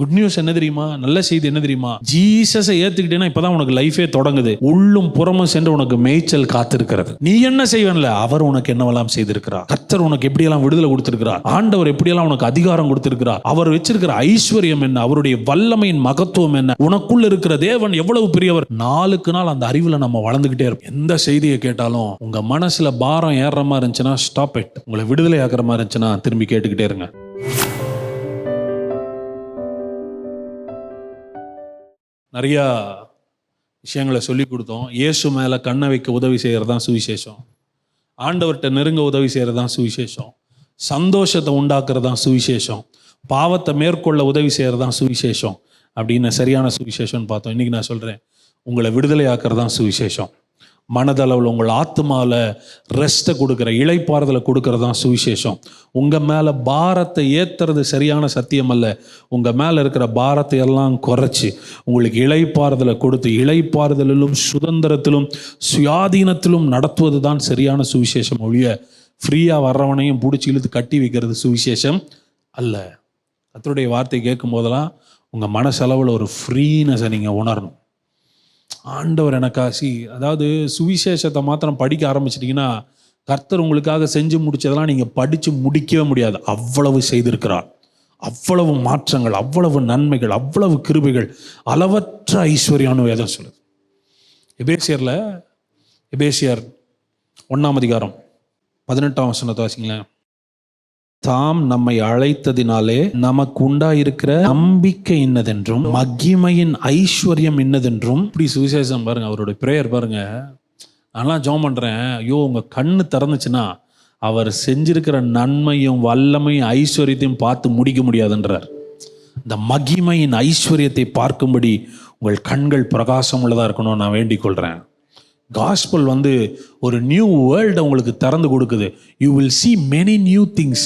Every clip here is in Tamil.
குட் நியூஸ் என்ன தெரியுமா? நல்ல செய்தி என்ன தெரியுமா? ஜீசஸை ஏத்துக்கிட்டேன்னா இப்பதான் உனக்கு லைஃபே தொடங்குது. உள்ளும் புறமும் சென்று உனக்கு மேய்ச்சல் காத்திருக்கிறது. நீ என்ன செய்வன்ல, அவர் உனக்கு என்னவெல்லாம் செய்திருக்கிறார். கர்த்தர் உனக்கு எப்படியெல்லாம் விடுதலை கொடுத்திருக்கிறார். ஆண்டவர் எப்படியெல்லாம் உனக்கு அதிகாரம் கொடுத்திருக்கிறார். அவர் வச்சிருக்கிற ஐஸ்வர்யம் என்ன, அவருடைய வல்லமையின் மகத்துவம் என்ன, உனக்குள்ள இருக்கிற தேவன் எவ்வளவு பெரியவர். நாளுக்கு நாள் அந்த அறிவுல நம்ம வளர்ந்துகிட்டே இருப்போம். எந்த செய்தியை கேட்டாலும் உங்க மனசுல பாரம் ஏறுற மாதிரி இருந்துச்சுன்னா ஸ்டாப் இட். உங்களை விடுதலை ஆக்குற மாதிரி இருந்துச்சுன்னா திரும்பி கேட்டுக்கிட்டே இருங்க. நிறையா விஷயங்களை சொல்லி கொடுத்தோம். இயேசு மேலே கண்ணை வைக்க உதவி செய்கிறது தான் சுவிசேஷம். ஆண்டவர்கிட்ட நெருங்க உதவி செய்கிறது தான் சுவிசேஷம். சந்தோஷத்தை உண்டாக்குறது தான் சுவிசேஷம். பாவத்தை மேற்கொள்ள உதவி செய்கிறது தான் சுவிசேஷம் அப்படின்னு சரியான சுவிசேஷம்னு பார்த்தோம். இன்றைக்கி நான் சொல்கிறேன், உங்களை விடுதலை ஆக்குறது தான் சுவிசேஷம். மனதளவில் உங்கள் ஆத்மாவில் ரெஸ்ட்டை கொடுக்குற, இளைப்பாறுதலை கொடுக்கறது தான் சுவிசேஷம். உங்கள் மேலே பாரத்தை ஏற்றுறது சரியான சத்தியம் அல்ல. உங்கள் மேலே இருக்கிற பாரத்தை எல்லாம் குறைச்சி உங்களுக்கு இளைப்பாறுதலை கொடுத்து இளைப்பாறுதலிலும் சுதந்திரத்திலும் சுயாதீனத்திலும் நடத்துவது தான் சரியான சுவிசேஷம். ஒழிய ஃப்ரீயாக வர்றவனையும் பிடிச்சி இழுத்து கட்டி வைக்கிறது சுவிசேஷம் அல்ல. கர்த்தருடைய வார்த்தை கேட்கும் போதெல்லாம் உங்கள் மனசளவில் ஒரு ஃப்ரீனஸை நீங்கள் உணரணும். ஆண்டவர் எனக்காசி, அதாவது சுவிசேஷத்தை மாத்திரம் படிக்க ஆரம்பிச்சிட்டிங்கன்னா கர்த்தர் உங்களுக்காக செஞ்சு முடிச்சதெல்லாம் நீங்கள் படித்து முடிக்கவே முடியாது. அவ்வளவு செய்திருக்கிறார், அவ்வளவு மாற்றங்கள், அவ்வளவு நன்மைகள், அவ்வளவு கிருபைகள், அளவற்ற ஐஸ்வர்யானு வேதம் சொல்லுது. எபேசியர் 1ஆம் அதிகாரம் 18ஆம் வசனத்தை வாசிங்களேன். தாம் நம்மை அழைத்ததினாலே நமக்கு உண்டாயிருக்கிற நம்பிக்கை இன்னதென்றும் மகிமையின் ஐஸ்வர்யம் இன்னதென்றும். இப்படி சுவிசேஷம் பாருங்க, அவருடைய பிரேயர் பாருங்க. நான்லாம் ஜெபம் பண்றேன், ஐயோ உங்க கண்ணு திறந்துச்சுன்னா அவர் செஞ்சிருக்கிற நன்மையும் வல்லமையும் ஐஸ்வர்யத்தையும் பார்த்து முடிக்க முடியாதுன்றார். இந்த மகிமையின் ஐஸ்வர்யத்தை பார்க்கும்படி உங்கள் கண்கள் பிரகாசம் உள்ளதா இருக்கணும் நான் வேண்டிக் கொள்றேன். காஸ்பல் ஒரு நியூ வேர்ல்டை உங்களுக்கு திறந்து கொடுக்குது. You will see many new things.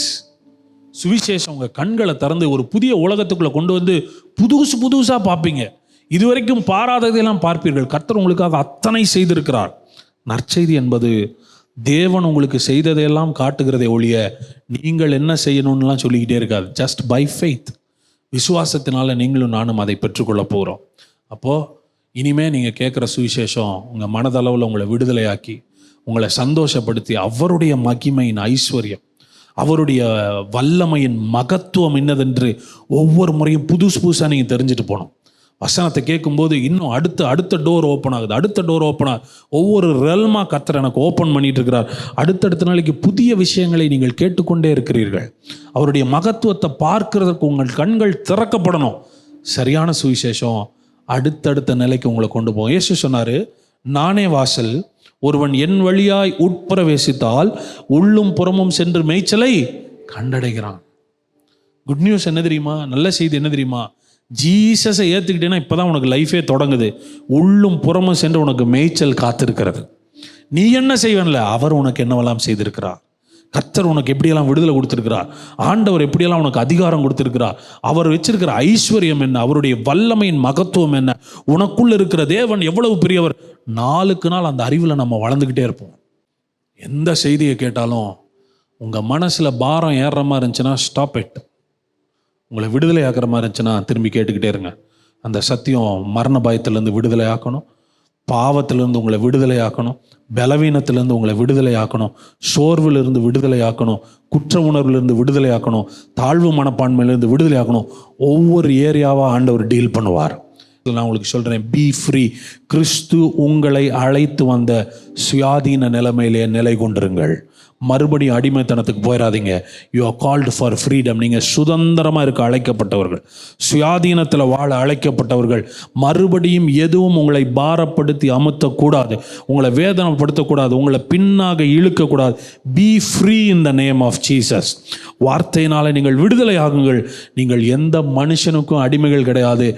சுவிசேஷம் உங்கள் கண்களை திறந்து ஒரு புதிய உலகத்துக்குள்ளே கொண்டு புதுசாக பார்ப்பீங்க. இதுவரைக்கும் பாராததையெல்லாம் பார்ப்பீர்கள். கர்த்தர் உங்களுக்காக அத்தனை செய்திருக்கிறார். நற்செய்தி என்பது தேவன் உங்களுக்கு செய்ததையெல்லாம் காட்டுகிறதை ஒழிய நீங்கள் என்ன செய்யணும்னுலாம் சொல்லிக்கிட்டே இருக்காது. ஜஸ்ட் பை ஃபெய்த், விசுவாசத்தினால நீங்களும் நானும் அதை பெற்றுக்கொள்ள போகிறோம். அப்போது இனிமே நீங்கள் கேட்குற சுவிசேஷம் உங்கள் மனதளவில் உங்களை விடுதலையாக்கி உங்களை சந்தோஷப்படுத்தி அவருடைய மகிமையின் ஐஸ்வர்யம், அவருடைய வல்லமையின் மகத்துவம் என்னதென்று ஒவ்வொரு முறையும் புதுசாக நீங்கள் தெரிஞ்சுட்டு போகணும். வசனத்தை கேட்கும்போது இன்னும் அடுத்த டோர் ஓப்பன் ஆகுது, அடுத்த டோர் ஓப்பன் ஆகுது. ஒவ்வொரு ரெல்மாக கர்த்தர் எனக்கு ஓப்பன் பண்ணிட்டு இருக்கிறார். அடுத்தடுத்த நாளைக்கு புதிய விஷயங்களை நீங்கள் கேட்டுக்கொண்டே இருக்கிறீர்கள். அவருடைய மகத்துவத்தை பார்க்கிறதுக்கு உங்கள் கண்கள் திறக்கப்படணும். சரியான சுவிசேஷம் அடுத்தடுத்த நிலைக்கு உங்களை கொண்டு போகும். இயேசு சொன்னார், நானே வாசல், ஒருவன் என் வழியாய் உட்பிரவேசித்தால் உள்ளும் புறமும் சென்று மேய்ச்சலை கண்டடைகிறான். குட் நியூஸ் என்ன தெரியுமா? நல்ல செய்தி என்ன தெரியுமா? ஜீசஸை ஏற்றுக்கிட்டேன்னா இப்போதான் உனக்கு லைஃபே தொடங்குது. உள்ளும் புறமும் சென்று உனக்கு மேய்ச்சல் காத்திருக்கிறது. நீ என்ன செய்வன்ல, அவர் உனக்கு என்னவெல்லாம் செய்திருக்கிறார். கர்த்தர் உனக்கு எப்படியெல்லாம் விடுதலை கொடுத்திருக்கிறார். ஆண்டவர் எப்படியெல்லாம் உனக்கு அதிகாரம் கொடுத்திருக்கிறார். அவர் வச்சிருக்கிற ஐஸ்வர்யம் என்ன, அவருடைய வல்லமையின் மகத்துவம் என்ன, உனக்குள்ள இருக்கிற தேவன் எவ்வளவு பெரியவர். நாளுக்கு நாள் அந்த அறிவில் நம்ம வளர்ந்துக்கிட்டே இருப்போம். எந்த செய்தியை கேட்டாலும் உங்கள் மனசில் பாரம் ஏறுற மாதிரி இருந்துச்சுன்னா ஸ்டாப் இட். உங்களை விடுதலை ஆக்குற மாதிரி இருந்துச்சுன்னா திரும்பி கேட்டுக்கிட்டே இருங்க. அந்த சத்தியம் மரண பயத்திலேருந்து விடுதலை ஆக்கணும், பாவத்திலிருந்து உங்களை விடுதலை ஆக்கணும், பலவீனத்திலிருந்து உங்களை விடுதலை ஆக்கணும், சோர்விலிருந்து விடுதலை ஆக்கணும், குற்ற உணர்விலிருந்து விடுதலை ஆக்கணும், தாழ்வு மனப்பான்மையிலிருந்து விடுதலை ஆக்கணும். ஒவ்வொரு ஏரியாவாக ஆண்டவர் டீல் பண்ணுவார். நான் உங்களுக்கு சொல்கிறேன், பி ஃப்ரீ. கிறிஸ்து உங்களை அழைத்து வந்த சுயாதீன நிலைமையிலே நிலை கொண்டிருங்கள். மறுபடியும் அடிமைத்தனத்துக்கு போயிடாதீங்க. You are called for freedom. நீங்கள் சுதந்திரமாக இருக்க அழைக்கப்பட்டவர்கள், சுயாதீனத்தில் வாழ அழைக்கப்பட்டவர்கள். மறுபடியும் எதுவும் உங்களை பாரப்படுத்தி அமுத்தக்கூடாது, உங்களை வேதனைப்படுத்தக்கூடாது, உங்களை பின்னாக இழுக்கக்கூடாது. Be free in the name of Jesus. வார்த்தையினால் நீங்கள் விடுதலை ஆகுங்கள். நீங்கள் எந்த மனுஷனுக்கும் அடிமைகள் கிடையாது,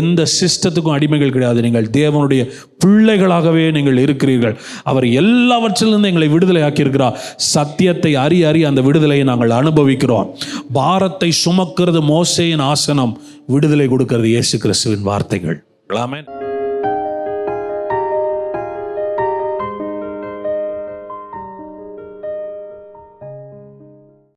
எந்த சிஸ்டத்துக்கும் அடிமைகள் கிடையாது. நீங்கள் தேவனுடைய பிள்ளைகளாகவே நீங்கள் இருக்கிறீர்கள். அவர் எல்லாவற்றிலிருந்து எங்களை விடுதலை ஆக்கியிருக்கிறார். சத்தியத்தை அறி அந்த விடுதலையை நாங்கள் அனுபவிக்கிறோம். பாரத்தை சுமக்கிறது மோசேயின் ஆசனம், விடுதலை கொடுக்கிறது இயேசு கிறிஸ்துவின் வார்த்தைகள். ஆமென்.